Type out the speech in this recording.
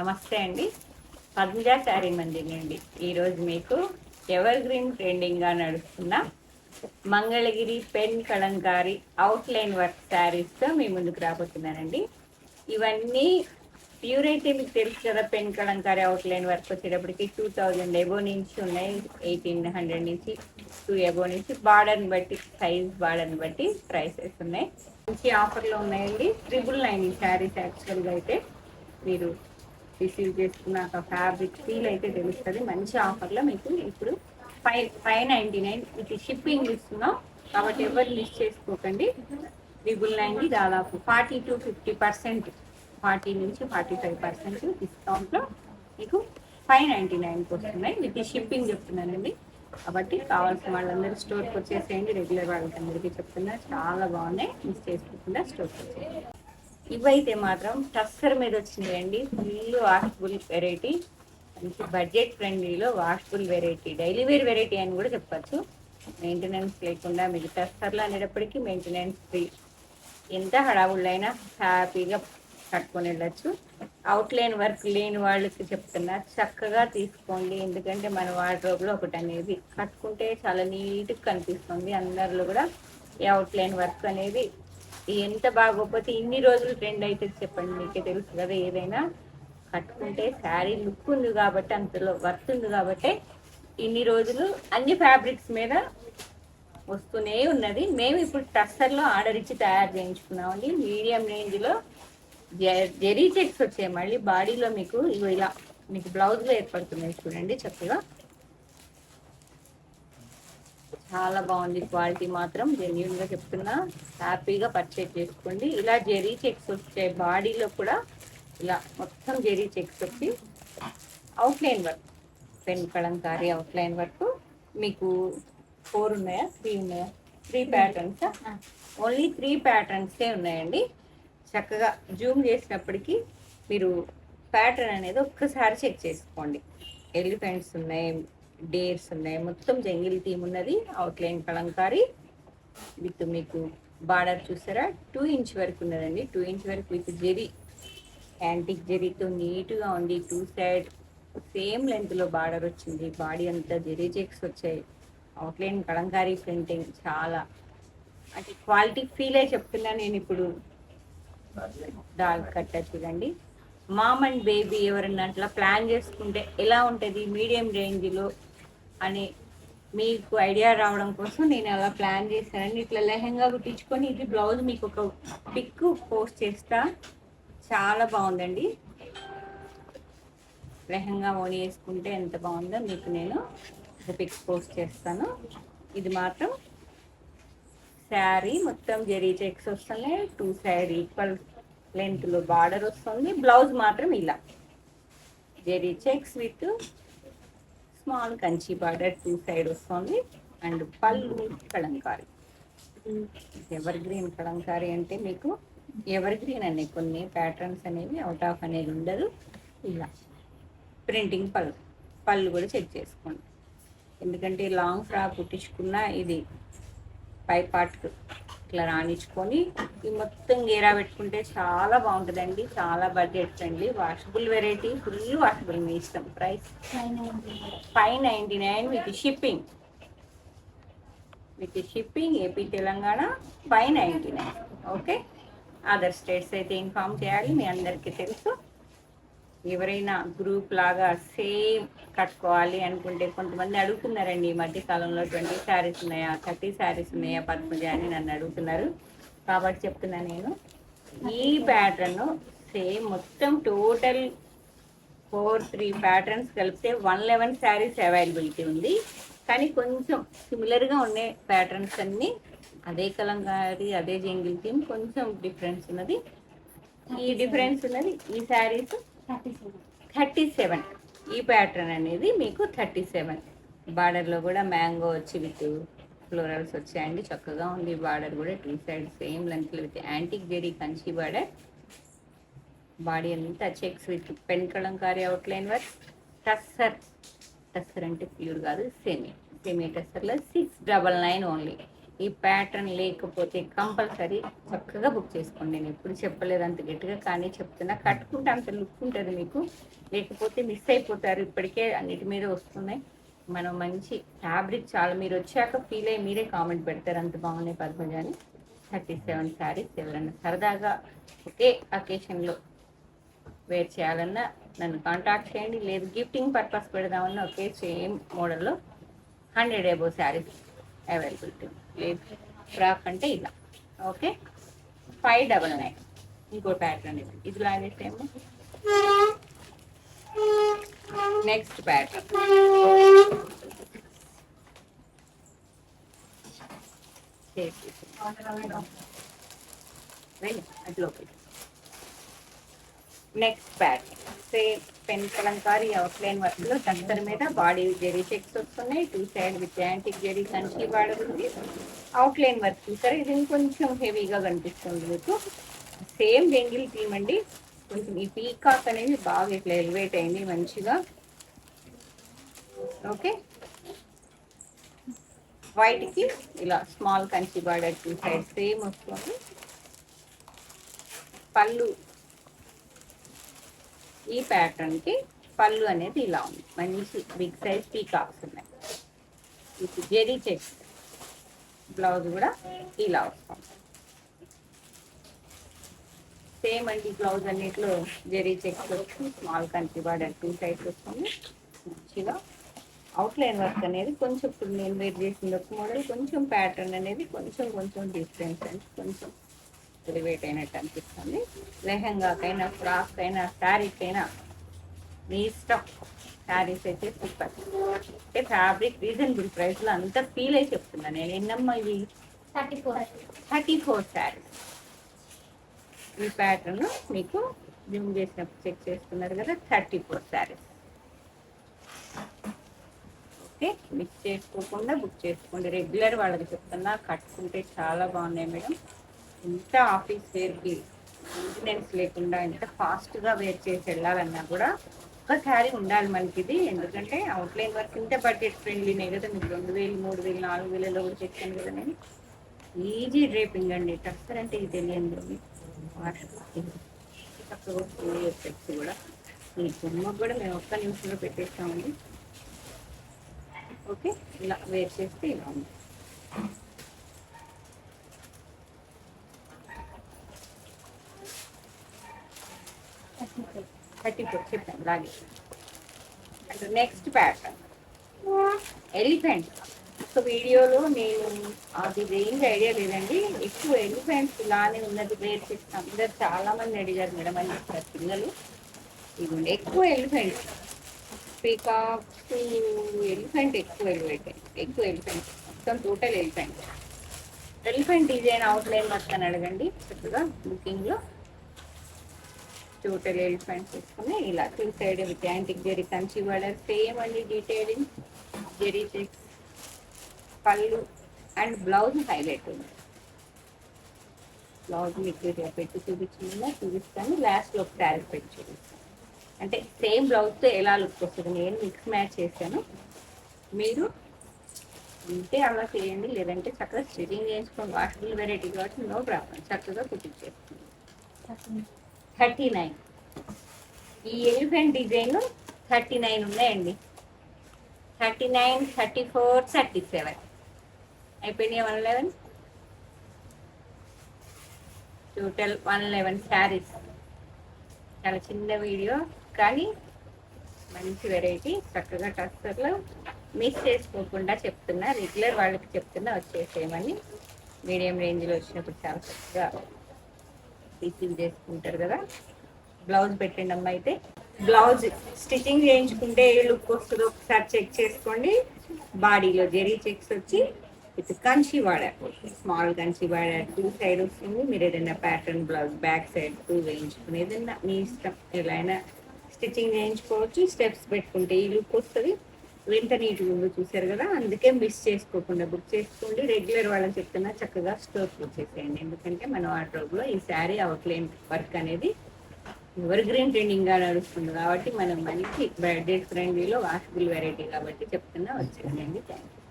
నమస్తే అండి. పద్మజ శారీ మందిర్ నుండి ఈరోజు మీకు ఎవర్ గ్రీన్ ట్రెండింగ్గా నడుస్తున్న Mangalagiri pen Kalamkari outline work శారీస్తో మీ ముందుకు రాబోతున్నానండి. ఇవన్నీ ప్యూర్ అయితే మీకు తెలుసు కదా, పెన్ కలంకారీ అవుట్లైన్ వర్క్ వచ్చేటప్పటికి 2000 ఎబో నుంచి ఉన్నాయి, 1800 నుంచి 2 ఎబో నుంచి. బార్డర్ని బట్టి సైజ్ బార్డర్ని బట్టి ప్రైసెస్ ఉన్నాయి. మంచి ఆఫర్లో ఉన్నాయండి. 999 ఈ శారీస్ యాక్చువల్గా అయితే మీరు రిసీవ్ చేసుకున్నాక ఫ్యాబ్రిక్ ఫీల్ అయితే తెలుస్తుంది. మంచి ఆఫర్లో మీకు ఇప్పుడు 599 ఇది షిప్పింగ్ ఇస్తున్నాం కాబట్టి ఎవరు మిస్ చేసుకోకండి. 999 దాదాపు 40 to 50%, 40 నుంచి 45% డిస్కౌంట్లో మీకు 599కి వస్తున్నాయి. విత్ షిప్పింగ్ చెప్తున్నానండి. కాబట్టి కావాల్సిన వాళ్ళందరూ స్టోర్కి వచ్చేసేయండి. రెగ్యులర్ వాళ్ళకి చెప్తున్నా, చాలా బాగున్నాయి. మిస్ చేసుకోకుండా స్టోర్కి వచ్చేయండి. ఇవైతే మాత్రం టస్సర్ మీద వచ్చినాయండి. ఫుల్ వాషబుల్ వెరైటీ, మంచి బడ్జెట్ ఫ్రెండ్లీలో washable variety, daily wear variety అని కూడా చెప్పచ్చు. మెయింటెనెన్స్ లేకుండా మీకు టస్సర్లో అనేటప్పటికీ మెయింటెనెన్స్ ఫ్రీ. ఎంత హడావుళ్ళైనా హ్యాపీగా కట్టుకొని వెళ్ళచ్చు. అవుట్లైన్ వర్క్ లేని వాళ్ళకి చెప్తున్నా, చక్కగా తీసుకోండి. ఎందుకంటే మన వార్డ్రోబ్లో ఒకటి అనేది కట్టుకుంటే చాలా నీట్గా కనిపిస్తుంది. అందరిలో కూడా ఈ అవుట్లైన్ వర్క్ అనేది ఎంత బాగోకపోతే ఇన్ని రోజులు ట్రెండ్ అయితే చెప్పండి. మీకే తెలుసు కదా, ఏదైనా కట్టుకుంటే శారీ లుక్ ఉంది కాబట్టి, అంతలో వర్త్ ఉంది కాబట్టి ఇన్ని రోజులు అన్ని ఫ్యాబ్రిక్స్ మీద వస్తూనే ఉన్నది. మేము ఇప్పుడు టస్సర్లో ఆర్డర్ ఇచ్చి తయారు చేయించుకున్నామండి. మీడియం రేంజ్లో జెరీ చెక్స్ వచ్చాయి. మళ్ళీ బాడీలో మీకు ఇగో ఇలా మీకు బ్లౌజ్లో ఏర్పడుతున్నాయి చూడండి. చక్కగా చాలా బాగుంది. క్వాలిటీ మాత్రం జెన్యున్గా చెప్తున్నా, హ్యాపీగా పర్చేజ్ చేసుకోండి. ఇలా జెరీ చెక్స్ వచ్చాయి. బాడీలో కూడా ఇలా మొత్తం జెరీ చెక్స్ వచ్చి outline work, pen Kalamkari outline work. మీకు 4 ఉన్నాయా, 3 ఉన్నాయా? 3 ప్యాటర్న్స్, ఓన్లీ 3 ప్యాటర్న్సే ఉన్నాయండి. చక్కగా జూమ్ చేసినప్పటికీ మీరు ప్యాటర్న్ అనేది ఒక్కసారి చెక్ చేసుకోండి. ఎలిఫెంట్స్ ఉన్నాయి, డేర్స్ ఉన్నాయి, మొత్తం జంగిల్ థీమ్ ఉన్నది. అవుట్లైన్ కలంకారీ విత్ మీకు బార్డర్ చూసారా, 2 ఇంచ్ వరకు ఉన్నదండి. 2 ఇంచ్ వరకు విత్ జెరీ, యాంటిక్ జెరీతో నీట్గా ఉంది. 2 సైడ్ సేమ్ లెంత్లో బార్డర్ వచ్చింది. బాడీ అంతా జెరీ చెక్స్ వచ్చాయి. అవుట్లైన్ కలంకారీ ప్రింటింగ్ చాలా అంటే క్వాలిటీ ఫీల్ అయి చెప్తున్నా నేను. ఇప్పుడు డాల్ కట్ట చూడండి. మామ్ అండ్ బేబీ ఎవరన్నా అట్లా ప్లాన్ చేసుకుంటే ఎలా ఉంటుంది మీడియం రేంజ్లో అని మీకు ఐడియా రావడం కోసం నేను అలా ప్లాన్ చేశానండి. ఇట్లా లెహంగా కుట్టించుకొని ఇది బ్లౌజ్ మీకు ఒక పిక్ పోస్ట్ చేస్తా. చాలా బాగుందండి. లెహంగా ఓని వేసుకుంటే ఎంత బాగుందో మీకు నేను ఒక పిక్ పోస్ట్ చేస్తాను. ఇది మాత్రం శారీ మొత్తం జెరీ చెక్స్ వస్తున్నాయి. 2 సైడ్ ఈక్వల్ లెంత్లో బార్డర్ వస్తుంది. బ్లౌజ్ మాత్రం ఇలా zari checks with small Kanchi border 2 side వస్తుంది. And pallu kalamkari, ever green Kalamkari అంటే మీకు ఎవర్ గ్రీన్ అనే కొన్ని ప్యాటర్న్స్ అనేవి అవుట్ ఆఫ్ అనేది ఉండదు. ఇలా ప్రింటింగ్ పళ్ళు కూడా చెక్ చేసుకోండి. ఎందుకంటే లాంగ్ ఫ్రాక్ కుట్టించుకున్న ఇది పై పార్ట్ ఇట్లా రాణించుకొని ఈ మొత్తం గేరా పెట్టుకుంటే చాలా బాగుంటుందండి. చాలా budget friendly, washable variety, full washable. మీ ఇష్టం. Price 599 with shipping. AP Telangana 599. Okay, other states అయితే ఇన్ఫామ్ చేయాలి. మీ అందరికీ తెలుసు. ఎవరైనా గ్రూప్ లాగా సేమ్ కట్టుకోవాలి అనుకుంటే కొంతమంది అడుగుతున్నారండి ఈ మధ్య కాలంలో 20 శారీస్ ఉన్నాయా, 30 శారీస్ ఉన్నాయా పద్మజ అని నన్ను అడుగుతున్నారు. కాబట్టి చెప్తున్నా నేను, ఈ ప్యాటర్న్ సేమ్ మొత్తం టోటల్ 3 ప్యాటర్న్స్ కలిపితే 111 శారీస్ అవైలబిలిటీ ఉంది. కానీ కొంచెం సిమిలర్గా ఉండే ప్యాటర్న్స్ అన్నీ అదే కలంకారీ, అదే జంగిల్ థీమ్, కొంచెం డిఫరెన్స్ ఉన్నది. ఈ డిఫరెన్స్ ఉన్నది ఈ శారీస్ 37. ఈ ప్యాటర్న్ అనేది మీకు 37. బార్డర్లో కూడా మ్యాంగో వచ్చి విత్ ఫ్లోరల్స్ వచ్చాయండి. చక్కగా ఉంది. బార్డర్ కూడా 2 సైడ్ సేమ్ లెంత్లో with antique zari Kanchi border. Body అంతా checks with pen Kalamkari outline work. Tussar అంటే ప్యూర్ కాదు, సెమీ టస్సర్లో 699 ఓన్లీ. ఈ ప్యాటర్న్ లేకపోతే కంపల్సరీ చక్కగా బుక్ చేసుకోండి. నేను ఎప్పుడు చెప్పలేదు అంత గట్టిగా, కానీ చెప్తున్నా. కట్టుకుంటే అంత లుక్ ఉంటుంది మీకు, లేకపోతే మిస్ అయిపోతారు. ఇప్పటికే అన్నిటి మీద వస్తున్నాయి. మనం మంచి ఫ్యాబ్రిక్ చాలా, మీరు వచ్చాక ఫీల్ అయ్యి మీరే కామెంట్ పెడతారు అంత బాగున్నాయి పద్మజ అని. 37 శారీస్ ఎవరన్నా సరదాగా ఒకే అకేషన్లో వేర్ చేయాలన్నా నన్ను కాంటాక్ట్ చేయండి. లేదు గిఫ్టింగ్ పర్పస్ పెడదామన్నా ఒకే సేమ్ మోడల్లో 100 అబోవ్ శారీస్ అవైలబిలిటీ. లేదు ఫ్రాక్ అంటే ఇలా. ఓకే, 599. ఇంకో ప్యాటర్న్ ఇది లాగేసేమో. నెక్స్ట్ ప్యాటర్న్ అట్లోకి. Next pattern same pen Kalamkari outline work లో దగ్గర మీద బాడీ జెరీ చెక్స్ వస్తున్నాయి. 2 side with antique zari Kanchi వాడుతుంది. అవుట్లైన్ వర్క్ చూసారు, ఇది కొంచెం హెవీగా కనిపిస్తుంది మీకు. సేమ్ బెంగిల్ థీమ్ అండి. కొంచెం ఈ పీకాక్ అనేది బాగా ఇట్లా ఎలివేట్ అయింది మంచిగా. ఓకే, వైట్ కి ఇలా small Kanchi border 2 side same వస్తుంది. పళ్ళు ఈ ప్యాటర్న్ కి పళ్ళు అనేది ఇలా ఉంది, మంచి బిగ్ సైజ్ పీకాక్స్ ఉన్నాయి. ఇది జెరీ చెక్స్. బ్లౌజ్ కూడా ఇలా వస్తుంది. సేమ్ అండి, బ్లౌజ్ అన్నిట్లో జెరీ చెక్స్ వచ్చి స్మాల్ కంచి బార్డర్ 2 సైడ్స్ వస్తుంది. మంచిగా అవుట్లైన్ వర్క్ అనేది కొంచెం ఇప్పుడు నేను వేర్ చేసిన ఒక మోడల్ కొంచెం ప్యాటర్న్ అనేది కొంచెం డిఫరెన్స్ అండి, కొంచెం ఎలివేట్ అయినట్టు అనిపిస్తుంది. లెహంగాకైనా ఫ్రాక్ అయినా శారీకైనా మీ ఇష్టం. శారీస్ అయితే సూపర్. అంటే ఫ్యాబ్రిక్ రీజనబుల్ ప్రైస్లో అంతా ఫీల్ అయి చెప్తున్నాను నేను. ఎన్నమ్మా ఇవి? 34 శారీస్. ఈ ప్యాటర్న్ మీకు జూమ్ చేసినప్పుడు చెక్ చేస్తున్నారు కదా, 34 శారీస్. ఓకే, మిస్ చేసుకోకుండా బుక్ చేసుకోండి. రెగ్యులర్ వాళ్ళకి చెప్తున్నా, కట్టుకుంటే చాలా బాగున్నాయి మేడం. ఎంత ఆఫీస్ వేర్కి మెయింటెనెన్స్ లేకుండా ఎంత ఫాస్ట్గా వేర్ చేసి వెళ్ళాలన్నా కూడా ఒక శారీ ఉండాలి మనకి ఇది. ఎందుకంటే అవుట్లైన్ వర్క్ ఇంత బడ్జెట్ ఫ్రెండ్లీనే కదా, మీకు 2000, 3000, 4000లో కూడా తెచ్చాను కదా నేను. ఈజీ డ్రేపింగ్ అండి. టస్సర్ అంటే ఇది తెలియదు. ఎఫెక్ట్స్ కూడా ఈ బొమ్మకు కూడా మేము ఒక్క నిమిషంలో పెట్టేస్తామండి. ఓకే, ఇలా వేర్ చేస్తే ఇలా ఉంది. థర్టీ ఫోర్ చెప్పాను లాగే. And next pattern elephant. ఒక వీడియోలో నేను అది రేంజ్ ఐడియా లేదండి, ఎక్కువ ఎలిఫెంట్స్ ఇలానే ఉన్నది వేర్ చేస్తాం. అందరు చాలా మంది అడిగారు మేడం అని చెప్తారు పిల్లలు. ఇది ఎక్కువ ఎలిఫెంట్స్, పీకాక్స్, ఎలిఫెంట్ ఎక్కువ ఎలిఫెంట్ మొత్తం టోటల్ ఎలిఫెంట్ డిజైన్ అవుట్లైన్ మొత్తం అడగండి చక్కగా బుకింగ్లో. టోటల్ ఎలిఫెంట్స్ వేసుకుని ఇలా 2 side with antique zari Kanchi border same అండి. Detailing zari checks, pallu and blouse highlight ఉంది. బ్లౌజ్ మీకు పెట్టి చూపిస్తాను. లాస్ట్లో ఒక శారీ పెట్టి చూపిస్తాను. అంటే సేమ్ బ్లౌజ్తో ఎలా లుక్ వస్తుంది, నేను మిక్స్ మ్యాచ్ చేశాను. మీరు ఉంటే అలా చేయండి, లేదంటే చక్కగా స్టిచింగ్ చేయించుకోండి. వాషబుల్ వెరైటీ కాబట్టి నో ప్రాబ్లం, చక్కగా కుట్టించేసుకోండి. 39. ఈ ఎలిఫెంట్ డిజైన్ 39 ఉన్నాయండి. 39, 34, 37 అయిపోయినాయి. 111 టోటల్ 111 శారీస్. చాలా చిన్న వీడియో కానీ మంచి వెరైటీ. చక్కగా టస్సర్లో మిస్ చేసుకోకుండా చెప్తున్నా, రెగ్యులర్ వాళ్ళకి చెప్తున్నా వచ్చేసేయమని. మీడియం రేంజ్లో వచ్చినప్పుడు చాలా చక్కగా రిసీవ్ చేసుకుంటారు కదా. బ్లౌజ్ పెట్టండి అమ్మ. అయితే బ్లౌజ్ స్టిచ్చింగ్ చేయించుకుంటే ఏ లుక్ వస్తుందో ఒకసారి చెక్ చేసుకోండి. బాడీలో జెరీ చెక్స్ వచ్చి with Kanchi border, small Kanchi border 2 side వస్తుంది. మీరు ఏదైనా ప్యాటర్న్ బ్లౌజ్ బ్యాక్ సైడ్ 2 వేయించుకుని ఏదైనా మీ ఇష్టం ఎలా అయినా స్టిచ్చింగ్ చేయించుకోవచ్చు. స్టెప్స్ పెట్టుకుంటే ఈ లుక్ వస్తుంది. ఎంత నీట్గా ఉందో చూసారు కదా. అందుకే మిస్ చేసుకోకుండా బుక్ చేసుకోండి. రెగ్యులర్ వాళ్ళని చెప్తున్నా చక్కగా స్టోర్ వచ్చేసేయండి. ఎందుకంటే మన వార్డ్రోబ్లో ఈ శారీ అవుట్లైన్ వర్క్ అనేది ఎవర్ గ్రీన్ ట్రెండింగ్గా నడుస్తుంది కాబట్టి మనం మంచి బడ్జెట్ ఫ్రెండ్లీలో వాషబుల్ వెరైటీ కాబట్టి చెప్తున్నా వచ్చేయండి. Thank you.